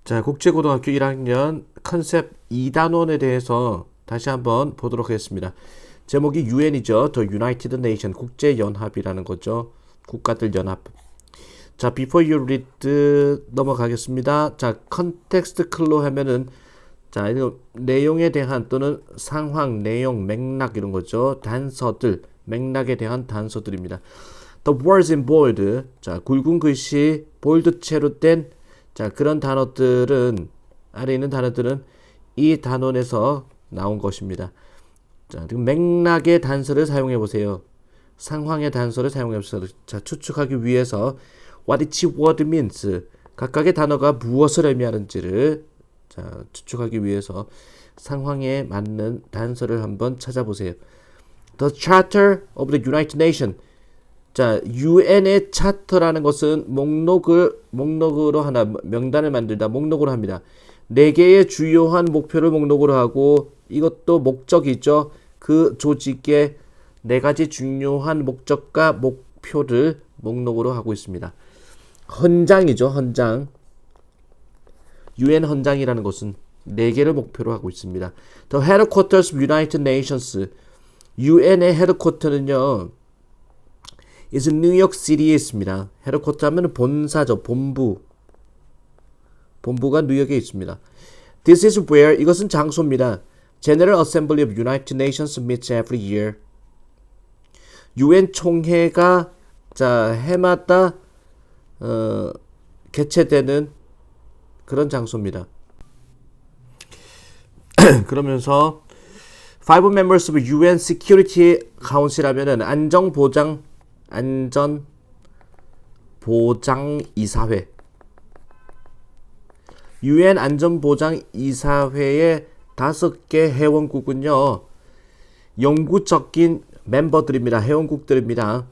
자, 국제고등학교 1학년 컨셉 2단원에 대해서 다시 한번 보도록 하겠습니다. 제목이 UN이죠. The United Nation, 국제연합이라는 거죠. 국가들 연합. 자, before you read 넘어가겠습니다. 자, 컨텍스트 클로 하면은 자, 이거 내용에 대한 또는 상황, 내용, 맥락 이런 거죠. 단서들, 맥락에 대한 단서들입니다. The words in bold. 자, 굵은 글씨 볼드체로 된 자, 그런 단어들은 아래 있는 단어들은 이 단원에서 나온 것입니다. 자, 맥락의 단서를 사용해 보세요. 상황의 단서를 사용해 보세요. 자, 추측하기 위해서 what each word means 각각의 단어가 무엇을 의미하는지를 자, 추측하기 위해서 상황에 맞는 단서를 한번 찾아보세요. The Charter of the United Nations. 자, UN의 차터라는 것은 목록으로 하나, 명단을 만들다, 목록으로 합니다. 4개의 주요한 목표를 목록으로 하고, 이것도 목적이죠. 그 조직의 4가지 중요한 목적과 목표를 목록으로 하고 있습니다. 헌장이죠, 헌장. UN 헌장이라는 것은 4개를 목표로 하고 있습니다. The Headquarters of United Nations. UN의 헤드쿼터는요, is New York City에 있습니다. 헤드쿼터 하면 본사죠. 본부가 뉴욕에 있습니다. This is where 이것은 장소입니다. General Assembly of United Nations meets every year. UN 총회가 자 해마다 개최되는 그런 장소입니다. 그러면서 Five members of UN Security Council 하면은 안전보장이사회. UN 안전보장이사회의 5개 회원국은요, 영구적인 멤버들입니다. 회원국들입니다.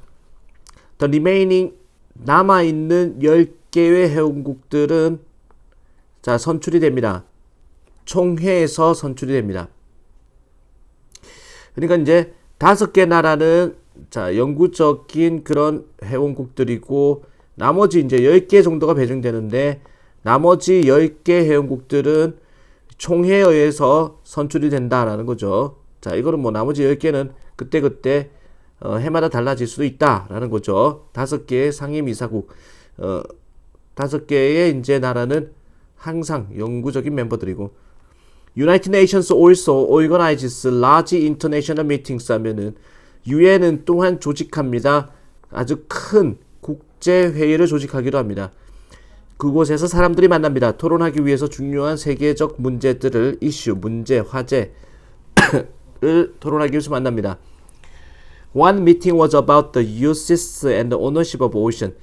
The remaining 남아있는 10개의 회원국들은 자, 선출이 됩니다. 총회에서 선출이 됩니다. 그러니까 이제 5개 나라는 자, 영구적인 그런 회원국들이고 나머지 이제 10개 정도가 배정되는데 나머지 10개 회원국들은 총회에 의해서 선출이 된다라는 거죠. 자, 이거는 뭐 나머지 10개는 그때그때 해마다 달라질 수도 있다라는 거죠. 5개의 상임이사국 5개의 이제 나라는 항상 영구적인 멤버들이고 United Nations also organizes large international meetings 하면은 UN은 또한 조직합니다. 아주 큰 국제회의를 조직하기도 합니다. 그곳에서 사람들이 만납니다. 토론하기 위해서 중요한 세계적 문제들을 문제, 화제를 토론하기 위해서 만납니다. One meeting was about the uses and the ownership of ocean.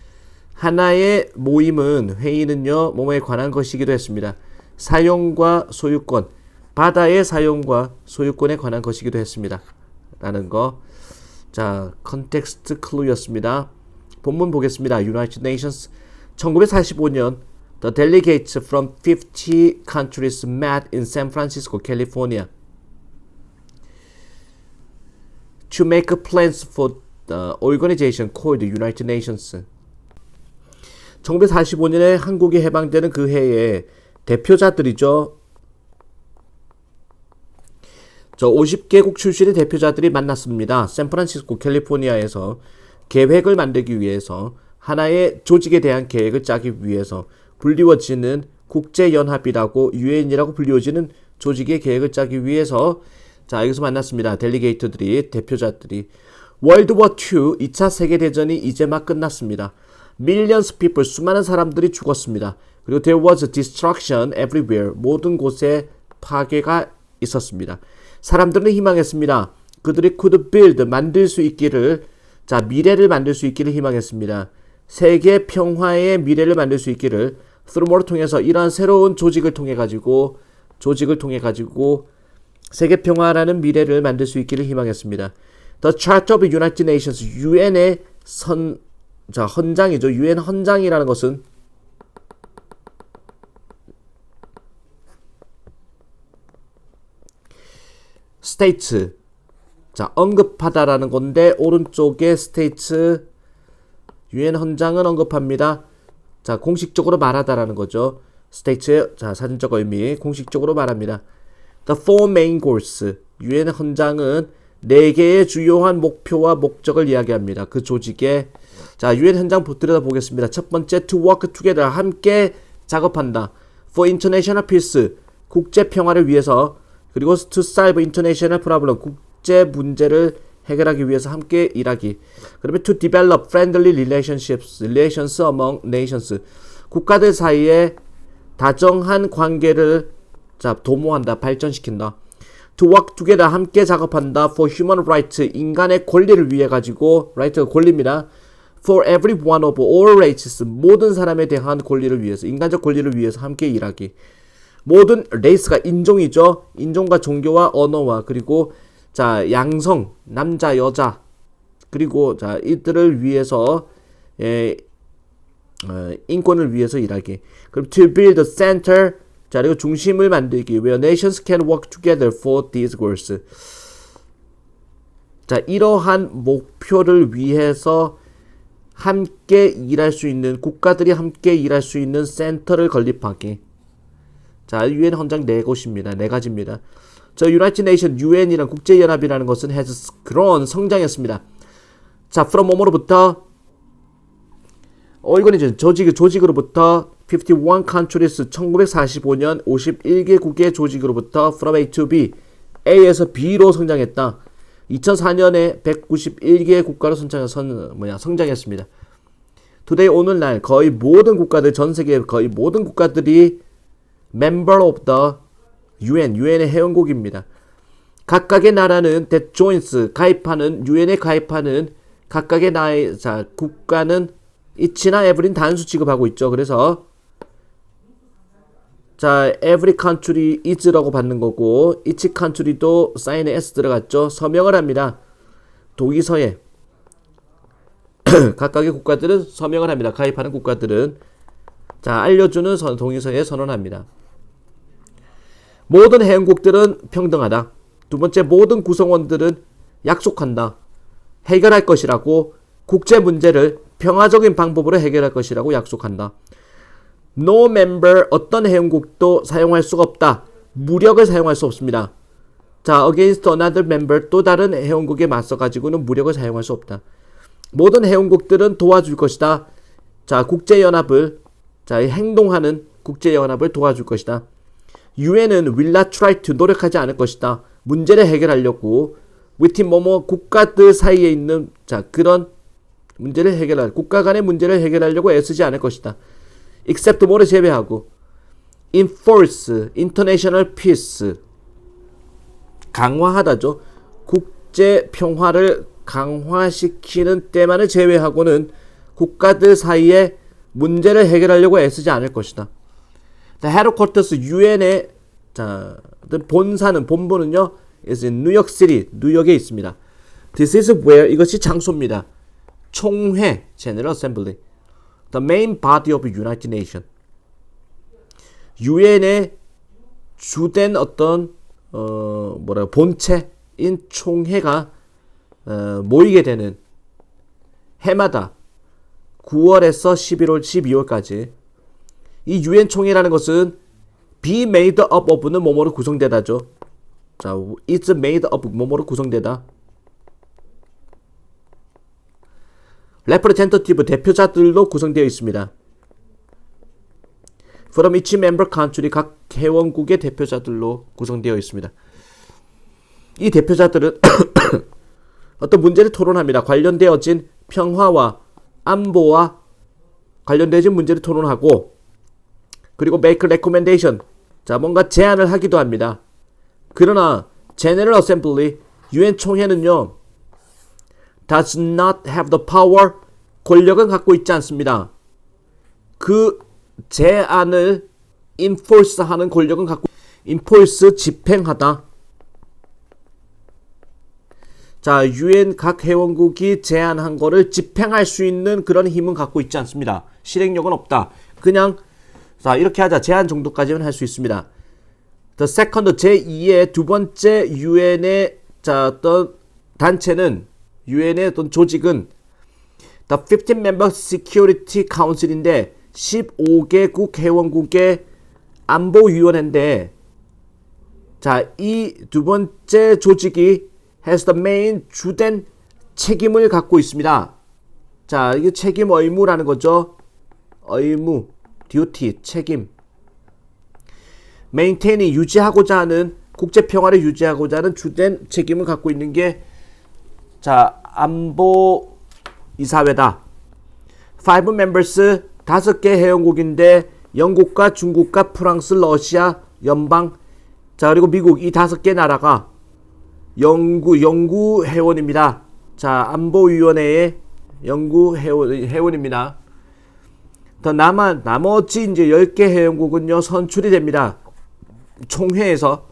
하나의 회의는요, 뭐뭐에 관한 것이기도 했습니다. 사용과 소유권, 바다의 사용과 소유권에 관한 것이기도 했습니다. 라는 거. 자, 컨텍스트 클루였습니다. 본문 보겠습니다. United Nations 1945년 The delegates from 50 countries met in San Francisco, California to make plans for the organization called the United Nations. 1945년에 한국이 해방되는 그 해에 대표자들이죠. 저 50개국 출신의 대표자들이 만났습니다. 샌프란시스코, 캘리포니아에서 계획을 만들기 위해서 하나의 조직에 대한 계획을 짜기 위해서 불리워지는 국제연합이라고 UN이라고 불리워지는 조직의 계획을 짜기 위해서 자, 여기서 만났습니다. 델리게이터들이, 대표자들이. 월드워 II, 2차 세계대전이 이제 막 끝났습니다. Millions of people, 수많은 사람들이 죽었습니다. 그리고 there was destruction everywhere, 모든 곳에 파괴가 있었습니다. 사람들은 희망했습니다. 그들이 could build, 만들 수 있기를, 자, 미래를 만들 수 있기를 희망했습니다. 세계 평화의 미래를 만들 수 있기를 through 뭐를 통해서 이러한 새로운 조직을 통해 가지고 세계 평화라는 미래를 만들 수 있기를 희망했습니다. The Charter of United Nations, UN의 헌장이죠. UN 헌장이라는 것은 states, 자, 언급하다라는 건데 오른쪽에 states UN 헌장은 언급합니다. 자, 공식적으로 말하다라는 거죠. state의 자, 사전적 의미 공식적으로 말합니다. The four main goals. 유엔 헌장은 4개의 주요한 목표와 목적을 이야기합니다. 그 조직의 자, 유엔 헌장 들여다보겠습니다. 첫 번째, to work together. 함께 작업한다. For international peace. 국제 평화를 위해서. 그리고 to solve international problem. 국제 문제를 해결하기 위해서 함께 일하기. 그러면 to develop friendly relationships, relations among nations. 국가들 사이에 다정한 관계를 자, 도모한다, 발전시킨다. To work together, 함께 작업한다. For human rights, 인간의 권리를 위해 가지고, right가 권리입니다. For every one of all races, 모든 사람에 대한 권리를 위해서, 인간적 권리를 위해서 함께 일하기. 모든 레이스가 인종이죠. 인종과 종교와 언어와 그리고 자, 양성, 남자, 여자, 그리고 자, 이들을 위해서 인권을 위해서 일하기. 그럼 to build a center, 자, 그리고 중심을 만들기. Where nations can work together for these goals. 자, 이러한 목표를 위해서 함께 일할 수 있는, 국가들이 함께 일할 수 있는 센터를 건립하기. 자, 유엔 헌장 4곳입니다. 4가지입니다. 저 United Nations, UN이란 국제연합이라는 것은 has grown, 성장했습니다. 자, from 뭐뭐로부터 이건 이제 조직으로부터 51 countries, 1945년 51개국의 조직으로부터 from A to B, A에서 B로 성장했다. 2004년에 191개의 국가로 성장했습니다. today, 오늘날 거의 모든 국가들, 전 세계 거의 모든 국가들이 member of the UN, UN의 회원국입니다. 각각의 나라는 that joins, 가입하는, UN에 가입하는 각각의 나라의 자, 국가는 each나 every는 단수 취급하고 있죠. 그래서 자, every country is라고 받는 거고 each country도 sign에 s 들어갔죠. 서명을 합니다. 동의서에 각각의 국가들은 서명을 합니다. 가입하는 국가들은 자, 알려주는 동의서에 선언합니다. 모든 회원국들은 평등하다. 두 번째, 모든 구성원들은 약속한다. 해결할 것이라고, 국제 문제를 평화적인 방법으로 해결할 것이라고 약속한다. No member, 어떤 회원국도 사용할 수가 없다. 무력을 사용할 수 없습니다. 자, against another member, 또 다른 회원국에 맞서 가지고는 무력을 사용할 수 없다. 모든 회원국들은 도와줄 것이다. 자, 국제연합을, 자, 행동하는 국제연합을 도와줄 것이다. UN은 will not try to, 노력하지 않을 것이다. 문제를 해결하려고 within 뭐뭐 국가들 사이에 있는 자, 그런 문제를 해결할, 국가 간의 문제를 해결하려고 애쓰지 않을 것이다. except 뭐를 제외하고 enforce, international peace, 강화하다죠. 국제 평화를 강화시키는 때만을 제외하고는 국가들 사이에 문제를 해결하려고 애쓰지 않을 것이다. The headquarters, UN의 자, 본부는요, is in New York City, 뉴욕에 있습니다. This is where, 이것이 장소입니다. 총회, General Assembly, the main body of United Nations. UN의 주된 어떤 본체인 총회가 모이게 되는 해마다 9월에서 12월까지. 이 UN 총회라는 것은 be made up of는 뭐뭐로 구성되다죠. 자, it's made up 뭐뭐로 구성되다. representative, 대표자들로 구성되어 있습니다. from each member country, 각 회원국의 대표자들로 구성되어 있습니다. 이 대표자들은 어떤 문제를 토론합니다. 관련되어진 평화와 안보와 관련되어진 문제를 토론하고, 그리고 make recommendation, 자, 뭔가 제안을 하기도 합니다. 그러나 General Assembly, UN 총회는요, does not have the power, 권력은 갖고 있지 않습니다. 그 제안을 enforce 하는 권력은 갖고, enforce, 집행하다. 자, UN 각 회원국이 제안한 거를 집행할 수 있는 그런 힘은 갖고 있지 않습니다. 실행력은 없다. 그냥 자, 이렇게 하자, 제안 정도까지는 할 수 있습니다. The second, 제2의 두 번째 UN의 자, 어떤 단체는, UN의 어떤 조직은 The 15 Member Security Council인데 15개국 회원국의 안보위원회인데 자, 이 두 번째 조직이 has the main 주된 책임을 갖고 있습니다. 자, 이게 책임 의무라는 거죠. 의무, duty, 책임. maintain이 유지하고자 하는 국제 평화를 유지하고자 하는 주된 책임을 갖고 있는 게 자, 안보 이사회다. 5 members 5개 회원국인데 영국과 중국과 프랑스, 러시아, 연방 자 그리고 미국 이 5개 나라가 영구 회원입니다. 자 안보위원회의 영구 회원입니다. 더 나머지 이제 10개 회원국은요 선출이 됩니다. 총회에서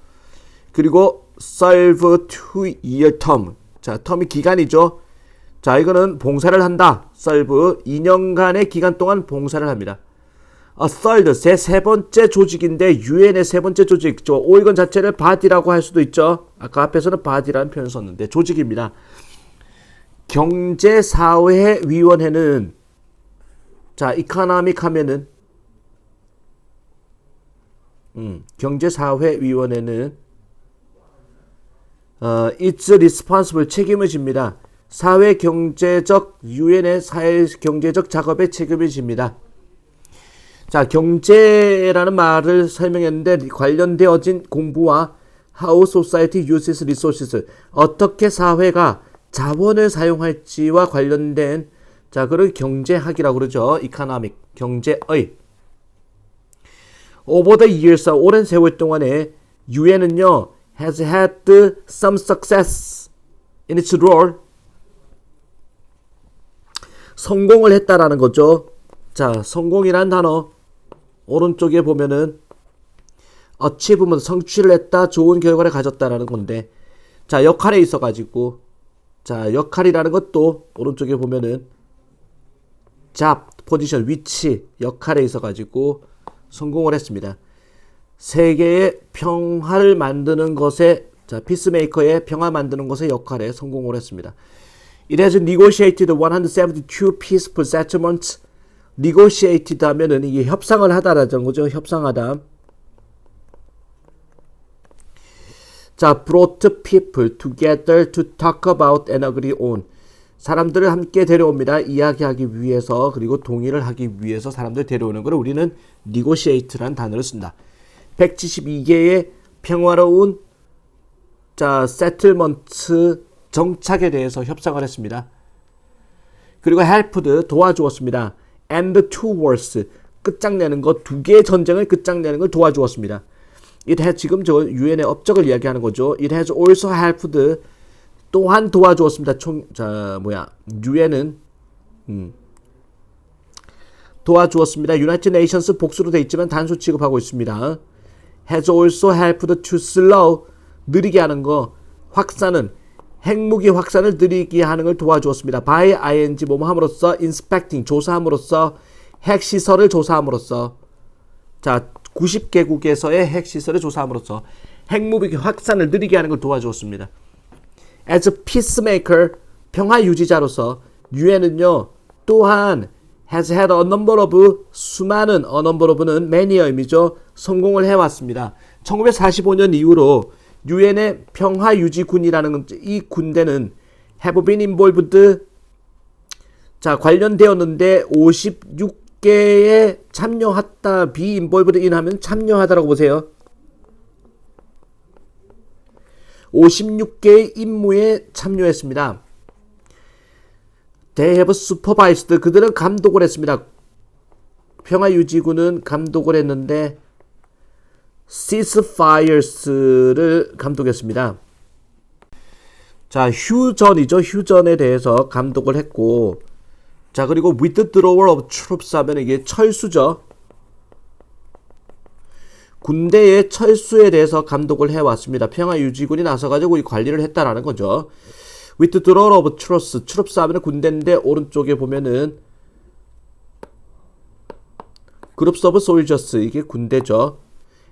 그리고 serve 2-year term 자 텀이 기간이죠. 자 이거는 봉사를 한다. serve 2년간의 기간 동안 봉사를 합니다. third 세 번째 조직인데 유엔의 세 번째 조직 이건 자체를 바디라고 할 수도 있죠. 아까 앞에서는 바디라는 표현을 썼는데 조직입니다. 경제사회위원회는 자 economic 하면은 경제사회위원회는 it's responsible 책임을 집니다. 사회경제적 유엔의 사회경제적 작업에 책임을 집니다. 자 경제라는 말을 설명했는데 관련되어진 공부와 how society uses resources 어떻게 사회가 자원을 사용할지와 관련된 자 그걸 경제학이라고 그러죠. economic 경제의 over the years 오랜 세월 동안에 유엔은요 has had some success in its role 성공을 했다라는 거죠. 자 성공이란 단어 오른쪽에 보면은 achievement 성취를 했다 좋은 결과를 가졌다라는 건데 자 역할에 있어 가지고 자 역할이라는 것도 오른쪽에 보면은 job 포지션 위치 역할에 있어 가지고 성공을 했습니다. 세계의 평화를 만드는 것에 자 피스메이커의 평화 만드는 것의 역할에 성공을 했습니다. It has negotiated 172 peaceful settlements. negotiated 하면은 이게 협상을 하다라는 거죠. 협상하다. 자, brought people together to talk about and agree on. 사람들을 함께 데려옵니다. 이야기하기 위해서 그리고 동의를 하기 위해서 사람들 데려오는 걸 우리는 negotiate라는 단어를 쓴다. 172개의 평화로운 자, settlement 정착에 대해서 협상을 했습니다. 그리고 helped 도와주었습니다. and two wars 끝장내는 것 두 개의 전쟁을 끝장내는 걸 도와주었습니다. It has 지금 저 유엔의 업적을 이야기하는 거죠. It has also helped 또한 도와주었습니다. 유엔은 도와주었습니다. United Nations 복수로 돼 있지만 단수 취급하고 있습니다. Has also helped to slow 느리게 하는 거 확산은 핵무기 확산을 느리게 하는 걸 도와주었습니다. by ing 뭐뭐 함으로써 inspecting 조사함으로써 핵시설을 조사함으로써 자 90개국에서의 핵시설을 조사함으로써 핵무기 확산을 느리게 하는 걸 도와주었습니다. As a peacemaker 평화 유지자로서 유엔은요 또한 has had a number of 수많은 a number of는 many의 의미죠. 성공을 해왔습니다. 1945년 이후로 유엔의 평화유지군이라는 이 군대는 have been involved 자 관련되었는데 56개에 참여했다 be involved in 하면 참여하다라고 보세요. 56개의 임무에 참여했습니다. They have supervised 그들은 감독을 했습니다. 평화유지군은 감독을 했는데 ceasefires를 감독했습니다. 자, 휴전이죠. 휴전에 대해서 감독을 했고 자, 그리고 withdrawal of troops 하면 이게 철수죠. 군대의 철수에 대해서 감독을 해왔습니다. 평화유지군이 나서가지고 이 관리를 했다라는 거죠. withdrawal of troops, troops 하면 군대인데 오른쪽에 보면은 groups of soldiers 이게 군대죠.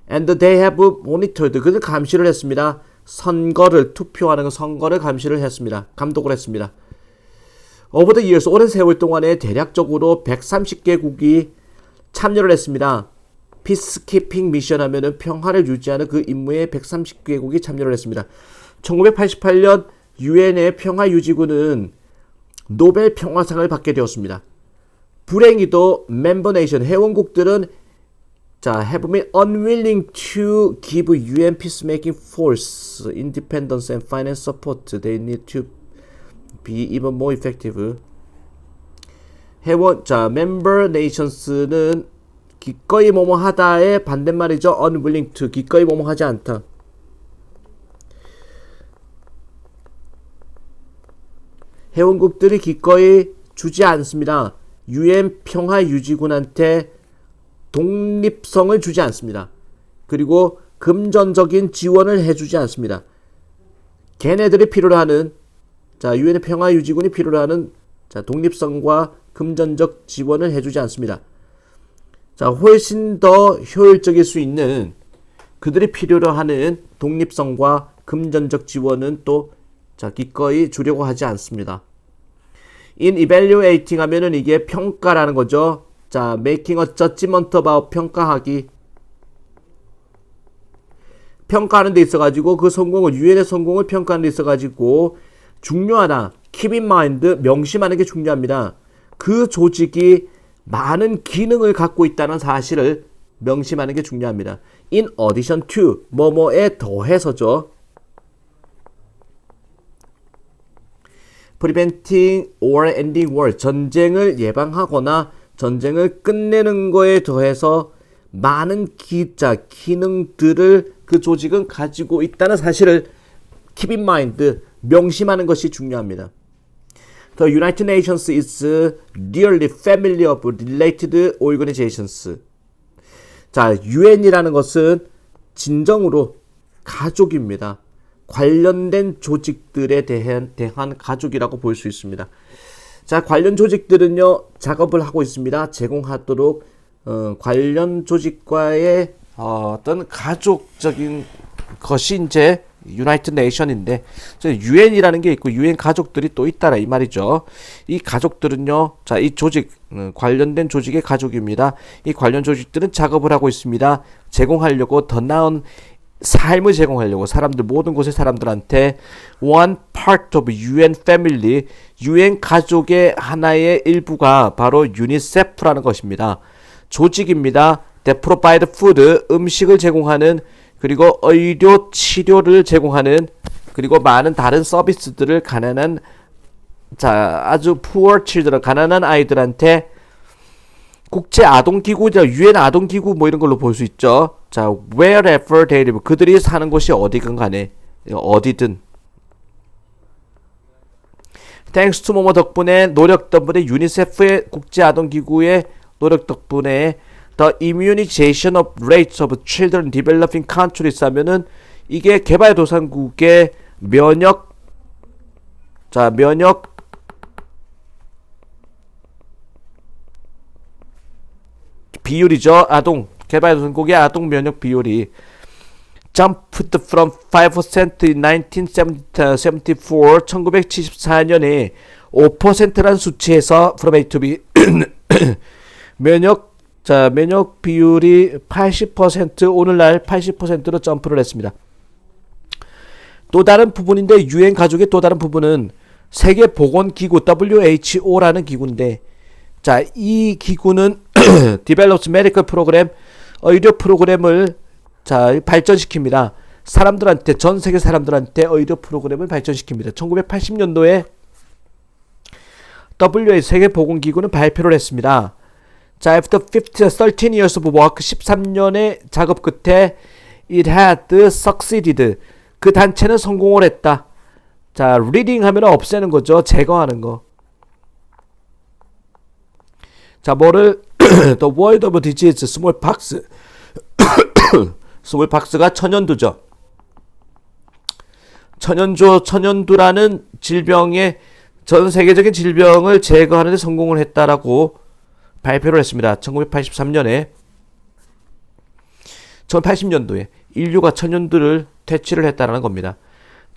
And they have monitored 그들 감시를 했습니다. 선거를 투표하는 거 선거를 감시를 했습니다. 감독을 했습니다. Over the years 오랜 세월 동안에 대략적으로 130개국이 참여를 했습니다. 피스키핑 미션 하면은 평화를 유지하는 그 임무에 130개국이 참여를 했습니다. 1988년 유엔의 평화유지군은 노벨 평화상을 받게 되었습니다. 불행히도 멤버 네이션 회원국들은 have been unwilling to give UN peacemaking force independence and finance support. They need to be even more effective. 멤버 네이션스는 기꺼이 뭐뭐 하다의 반대말이죠. unwilling to, 기꺼이 뭐뭐 하지 않다. 회원국들이 기꺼이 주지 않습니다. UN 평화유지군한테 독립성을 주지 않습니다. 그리고 금전적인 지원을 해주지 않습니다. 걔네들이 필요로 하는 유엔의 평화유지군이 필요로 하는 독립성과 금전적 지원을 해주지 않습니다. 훨씬 더 효율적일 수 있는 그들이 필요로 하는 독립성과 금전적 지원은 또 기꺼이 주려고 하지 않습니다. in evaluating 하면은 이게 평가라는 거죠. making a judgment about 평가하기. 평가하는 데 있어가지고 그 성공을, 유엔의 성공을 평가하는 데 있어가지고 중요하다. keep in mind, 명심하는 게 중요합니다. 그 조직이 많은 기능을 갖고 있다는 사실을 명심하는 게 중요합니다. in addition to, 뭐뭐에 더해서죠. preventing or ending war, 전쟁을 예방하거나 전쟁을 끝내는 거에 더해서 많은 기능들을 그 조직은 가지고 있다는 사실을 keep in mind, 명심하는 것이 중요합니다. The United Nations is nearly family of related organizations. UN이라는 것은 진정으로 가족입니다. 관련된 조직들에 대한 가족이라고 볼 수 있습니다. 관련 조직들은요, 작업을 하고 있습니다. 제공하도록 관련 조직과의 어떤 가족적인 것이 이제 유나이티드 네이션인데, 유엔이라는 게 있고 유엔 가족들이 또 있다라 이 말이죠. 이 가족들은요, 이 조직, 관련된 조직의 가족입니다. 이 관련 조직들은 작업을 하고 있습니다. 제공하려고, 더 나은 삶을 제공하려고, 모든 곳의 사람들한테 one part of UN family, UN 가족의 하나의 일부가 바로 유니세프라는 것입니다. 조직입니다. That provide food, 음식을 제공하는, 그리고 의료 치료를 제공하는, 그리고 많은 다른 서비스들을 가난한, 아주 poor children, 가난한 아이들한테, 국제 아동기구, 유엔 아동기구 뭐 이런 걸로 볼 수 있죠. wherever they live, 그들이 사는 곳이 어디든 간에, 어디든. thanks to 뭐뭐 덕분에, 노력 덕분에, 유니세프의 국제 아동기구의 노력 덕분에 The immunization of rates of children developing countries 하면은 이게 개발도상국의 면역 비율이죠. 개발도상국의 아동 면역 비율이 jumped from 5% in 1974, 1974년에 5%란 수치에서 from A to B 면역 비율이 80%, 오늘날 80%로 점프를 했습니다. 또 다른 부분인데, 유엔 가족의 또 다른 부분은 세계보건기구 WHO라는 기구인데, 이 기구는 Develops Medical Program, 의료 프로그램을 발전시킵니다. 전 세계 사람들한테 의료 프로그램을 발전시킵니다. 1980년도에 WHO 세계보건기구는 발표를 했습니다. after 13 years of work, 13년의 작업 끝에 it had succeeded. 그 단체는 성공을 했다. reading 하면 없애는 거죠. 제거하는 거. 뭐를 The World of Disease, Smallpox. 스몰박스가 천연두죠. 천연두라는 질병의 전 세계적인 질병을 제거하는 데 성공을 했다라고 발표를 했습니다. 1983년에 1980년도에 인류가 천연두를 퇴치를 했다는 겁니다.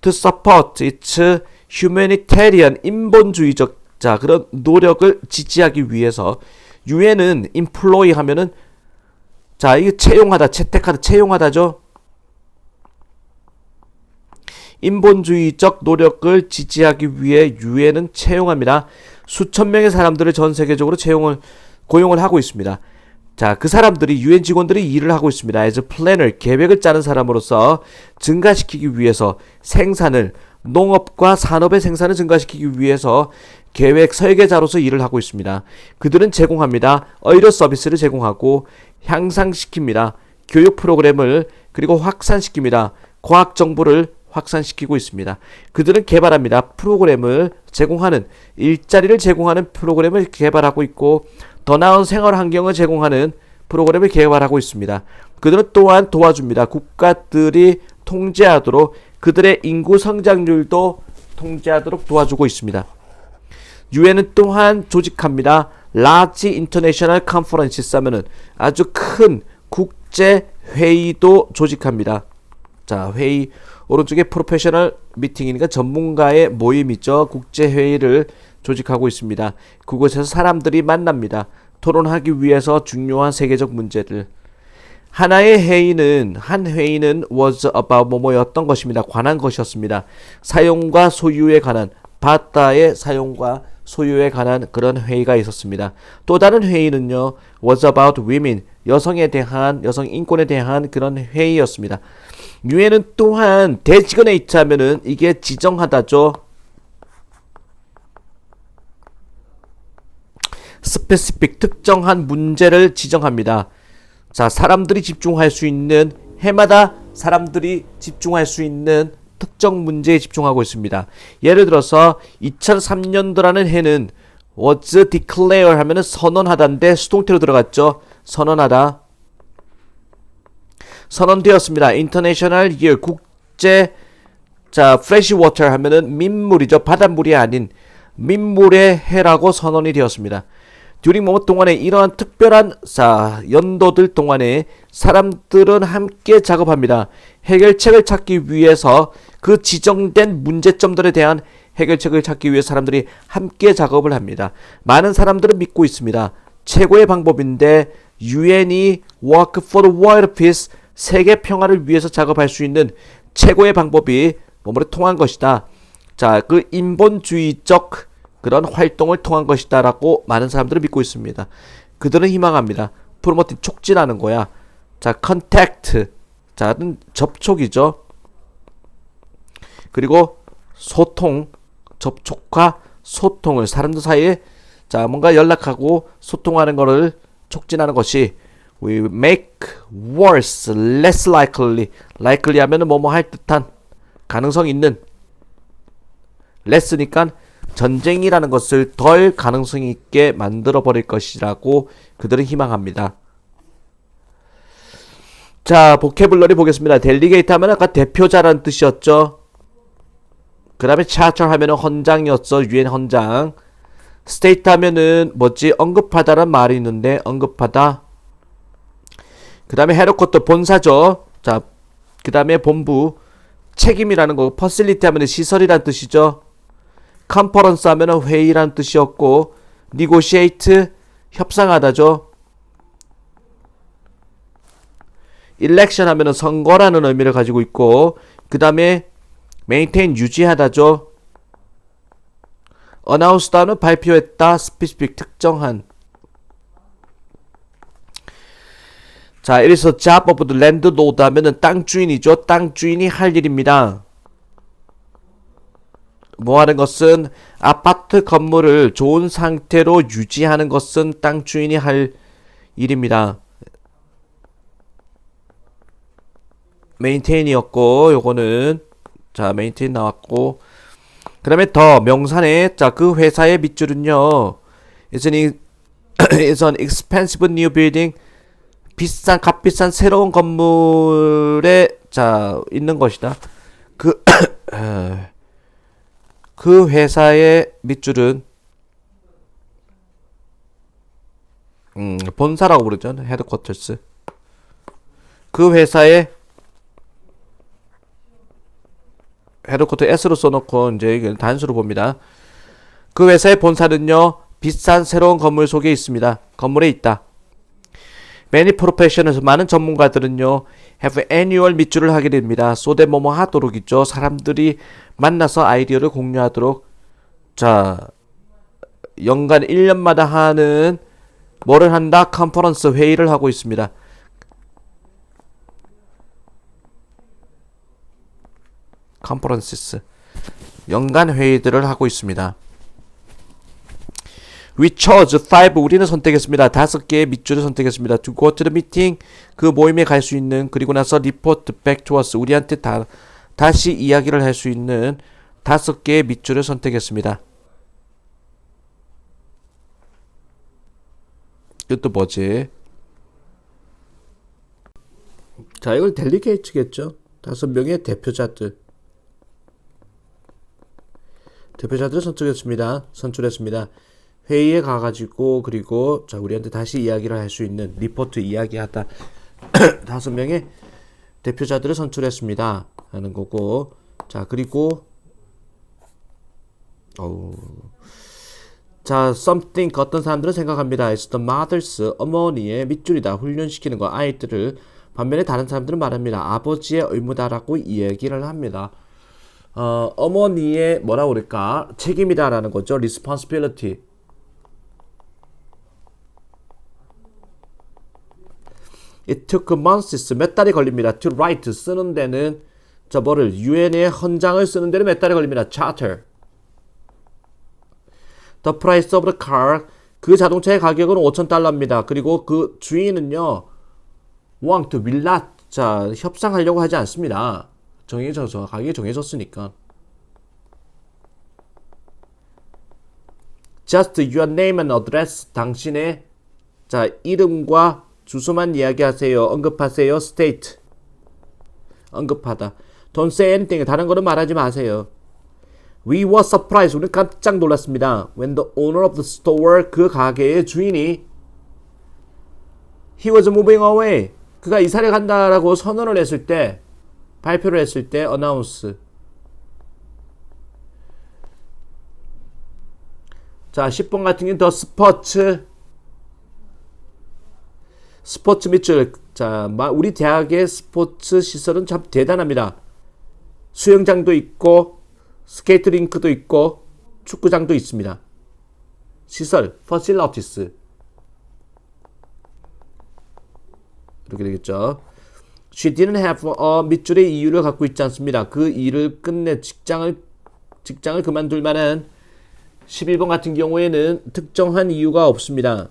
To support its humanitarian, 인본주의적 그런 노력을 지지하기 위해서, 유엔은 employ 하면은 자, 이게 채용하다, 채택하다, 채용하다죠. 인본주의적 노력을 지지하기 위해 유엔은 채용합니다. 수천 명의 사람들을 전 세계적으로 고용을 하고 있습니다. 자, 그 사람들이 유엔 직원들이 일을 하고 있습니다. as planner, 계획을 짜는 사람으로서 증가시키기 위해서 생산을 농업과 산업의 생산을 증가시키기 위해서 계획 설계자로서 일을 하고 있습니다. 그들은 제공합니다. 의료 서비스를 제공하고 향상시킵니다. 교육 프로그램을 그리고 확산시킵니다. 과학 정보를 확산시키고 있습니다. 그들은 개발합니다. 프로그램을 제공하는 일자리를 제공하는 프로그램을 개발하고 있고 더 나은 생활 환경을 제공하는 프로그램을 개발하고 있습니다. 그들은 또한 도와줍니다. 국가들이 통제하도록 그들의 인구 성장률도 통제하도록 도와주고 있습니다. 유엔은 또한 조직합니다. Large International Conferences 하면은 아주 큰 국제 회의도 조직합니다. 자, 회의 오른쪽에 프로페셔널 미팅이니까 전문가의 모임이죠. 국제 회의를 조직하고 있습니다. 그곳에서 사람들이 만납니다. 토론하기 위해서 중요한 세계적 문제들. 한 회의는 was about 뭐뭐였던 것입니다. 관한 것이었습니다. 사용과 소유에 관한 바다의 사용과 소유에 관한 그런 회의가 있었습니다. 또 다른 회의는요. was about women, 여성 인권에 대한 그런 회의였습니다. 유엔은 또한 데지그네이트 하면은 이게 지정하다죠. 스페시픽, 특정한 문제를 지정합니다. 자, 사람들이 집중할 수 있는 해마다 사람들이 집중할 수 있는 특정 문제에 집중하고 있습니다. 예를 들어서 2003년도라는 해는 was declare 하면은 선언하다인데 수동태로 들어갔죠. 선언하다. 선언되었습니다. International Year, 국제, 자, fresh water 하면은 민물이죠. 바닷물이 아닌 민물의 해라고 선언이 되었습니다. during 뭐뭐 동안에 이러한 특별한 연도들 동안에 사람들은 함께 작업합니다. 해결책을 찾기 위해서 그 지정된 문제점들에 대한 해결책을 찾기 위해 사람들이 함께 작업을 합니다. 많은 사람들은 믿고 있습니다. 최고의 방법인데 유엔이 work for the world peace, 세계 평화를 위해서 작업할 수 있는 최고의 방법이 뭐뭐를 통한 것이다. 자, 그 인본주의적 그런 활동을 통한 것이다 라고 많은 사람들은 믿고 있습니다. 그들은 희망합니다. 프로모팅, 촉진하는 거야. 자, 컨택트, 자는 접촉이죠. 그리고 소통, 접촉과 소통을 사람들 사이에 자 뭔가 연락하고 소통하는 거를 촉진하는 것이 we make wars less likely 하면은 뭐뭐 할 듯한 가능성 있는 less니까 전쟁이라는 것을 덜 가능성 있게 만들어 버릴 것이라고 그들은 희망합니다. 자, 보캐블러리 보겠습니다. 델리게이트 하면 아까 대표자라는 뜻이었죠. 그 다음에 차처 하면은 헌장이었어. 유엔 헌장. 스테이트 하면은 뭐지? 언급하다란 말이 있는데 언급하다. 그 다음에 헤드쿼터 본사죠. 자, 그 다음에 본부 책임이라는 거. 퍼실리티 하면은 시설이란 뜻이죠. 컨퍼런스 하면은 회의란 뜻이었고, 니고시에이트 협상하다죠. 일렉션 하면은 선거라는 의미를 가지고 있고, 그 다음에 메인테인 유지하다죠. 어나운스다는 발표했다. 스피시픽 특정한. 자, it is a job of the landlord 하면은 땅 주인이죠. 땅 주인이 할 일입니다. 뭐 하는 것은 아파트 건물을 좋은 상태로 유지하는 것은 땅 주인이 할 일입니다. 메인테인이었고 요거는 자 메인테인 나왔고 그 다음에 더 명사네 자 그 회사의 밑줄은요 It's an expensive new building 비싼 값비싼 새로운 건물에 자 있는 것이다. 그 회사의 밑줄은 본사라고 부르죠. 헤드쿼터스. 그 회사의 헤드쿼터 S로 써놓고 이제 이걸 단수로 봅니다. 그 회사의 본사는요 비싼 새로운 건물 속에 있습니다. 건물에 있다. Many professionals 많은 전문가들은요 have annual 밑줄을 하게 됩니다. so that 뭐뭐 하도록 있죠. 사람들이 만나서 아이디어를 공유하도록 자 연간 1년마다 하는 뭐를 한다? 컨퍼런스 회의를 하고 있습니다. 컨퍼런시스 연간 회의들을 하고 있습니다. We chose 5 우리는 선택했습니다. 5개의 밑줄을 선택했습니다. To go to the meeting 그 모임에 갈 수 있는 그리고 나서 report back to us 우리한테 다시 이야기를 할 수 있는 5개의 밑줄을 선택했습니다. 이것도 뭐지? 자 이걸 델리게이츠겠죠. 5명의 대표자들을 선출했습니다. 회의에 가가지고 그리고 자 우리한테 다시 이야기를 할 수 있는 리포트 이야기하다 5명의 대표자들을 선출했습니다 하는 거고 자 그리고 자 something 어떤 사람들은 생각합니다. It's the mothers 어머니의 밑줄이다. 훈련시키는 거 아이들을 반면에 다른 사람들은 말합니다. 아버지의 의무다라고 이야기를 합니다. 어머니의 뭐라고 그럴까 책임이다라는 거죠. responsibility. It took months 몇 달이 걸립니다. To write 쓰는 데는 저 뭐를 유엔의 헌장을 쓰는 데는 몇 달이 걸립니다. Charter. The price of the car 그 자동차의 가격은 $5,000입니다. 그리고 그 주인은요 want will not 자 협상하려고 하지 않습니다. 정해져서 가격이 정해졌으니까. Just your name and address 당신의 자 이름과 주소만 이야기하세요. 언급하세요. State 언급하다. Don't say anything 다른 거는 말하지 마세요. We were surprised 우리는 깜짝 놀랐습니다. When the owner of the store 그 가게의 주인이 He was moving away 그가 이사를 간다라고 선언을 했을 때 발표를 했을 때 announce 자 10번 같은 경우는 더 스포츠 밑줄 자 우리 대학의 스포츠 시설은 참 대단합니다. 수영장도 있고 스케이트 링크도 있고 축구장도 있습니다. 시설 facilities 이렇게 되겠죠. She didn't have a 밑줄의 이유를 갖고 있지 않습니다. 그 일을 끝내 직장을 그만둘 만한 11번 같은 경우에는 특정한 이유가 없습니다.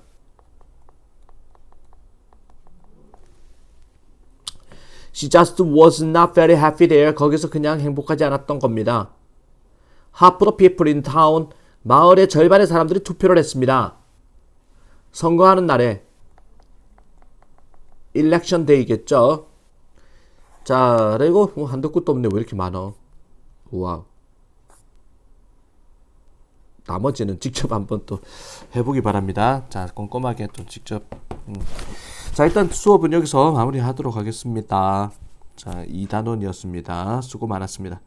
She just was not very happy there. 거기서 그냥 행복하지 않았던 겁니다. Half the people in town 마을의 절반의 사람들이 투표를 했습니다. 선거하는 날에 election day겠죠. 자, 그리고 한도 끝도 없네. 왜 이렇게 많아? 우와. 나머지는 직접 한번 또 해보기 바랍니다. 자, 꼼꼼하게 또 직접. 자, 일단 수업은 여기서 마무리하도록 하겠습니다. 자, 2단원이었습니다. 수고 많았습니다.